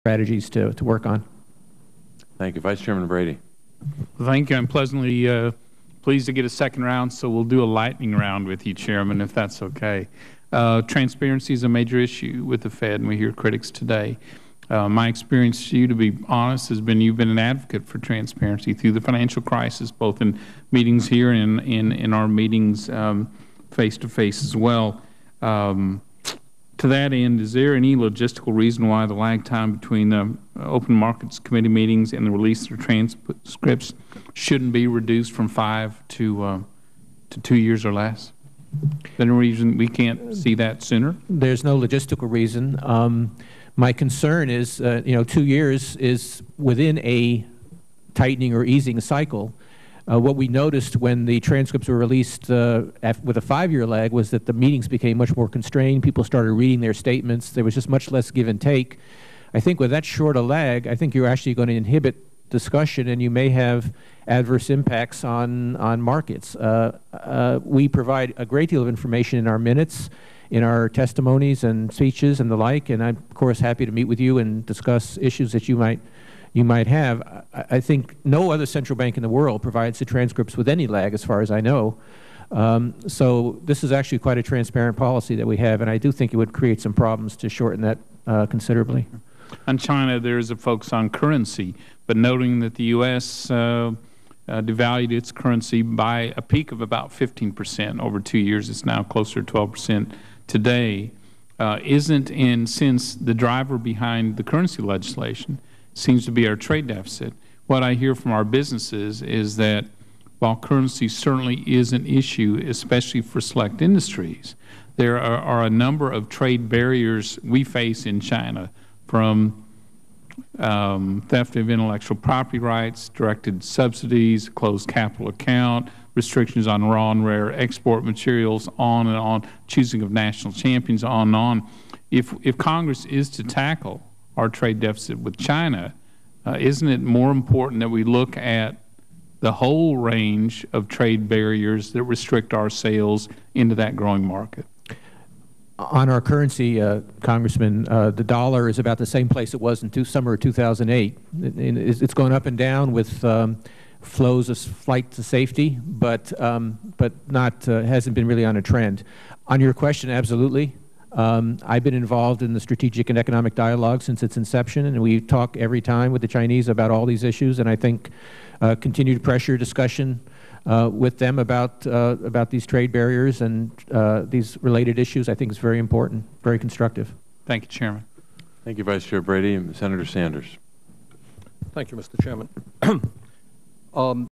strategies to work on. Thank you. Vice Chairman Brady. Thank you. I'm pleasantly pleased to get a second round, so we'll do a lightning round with you, Chairman, if that's okay. Transparency is a major issue with the Fed, and we hear critics today. My experience, to be honest, has been you've been an advocate for transparency through the financial crisis, both in meetings here and in our meetings face-to-face as well. To that end, is there any logistical reason why the lag time between the Open Markets Committee meetings and the release of transcripts shouldn't be reduced from 5 to 2 years or less? Is there any reason we can't see that sooner? There's no logistical reason. My concern is, 2 years is within a tightening or easing cycle. What we noticed when the transcripts were released with a 5-year lag was that the meetings became much more constrained. People started reading their statements. There was just much less give and take. I think with that short a lag, I think you're actually going to inhibit discussion, and you may have adverse impacts on markets. We provide a great deal of information in our minutes, in our testimonies and speeches and the like, and I'm, of course, happy to meet with you and discuss issues that you might have. I think no other central bank in the world provides the transcripts with any lag, as far as I know. So this is actually quite a transparent policy that we have, and I do think it would create some problems to shorten that considerably. On China, there is a focus on currency, but noting that the U.S. devalued its currency by a peak of about 15% over 2 years. It's now closer to 12% today. Since the driver behind the currency legislation seems to be our trade deficit, what I hear from our businesses is that while currency certainly is an issue, especially for select industries, there are a number of trade barriers we face in China, from theft of intellectual property rights, directed subsidies, closed capital account, restrictions on raw and rare export materials, on and on, choosing of national champions, on and on. If Congress is to tackle our trade deficit with China, isn't it more important that we look at the whole range of trade barriers that restrict our sales into that growing market? On our currency, Congressman, the dollar is about the same place it was in summer of 2008. It's gone up and down with flows of flight to safety, but not hasn't been really on a trend. On your question, absolutely. I've been involved in the strategic and economic dialogue since its inception, and we talk every time with the Chinese about all these issues, and I think continued pressure, discussion with them about these trade barriers and these related issues, I think is very important, very constructive. Thank you, Chairman. Thank you, Vice Chair Brady. Senator Sanders. Thank you, Mr. Chairman.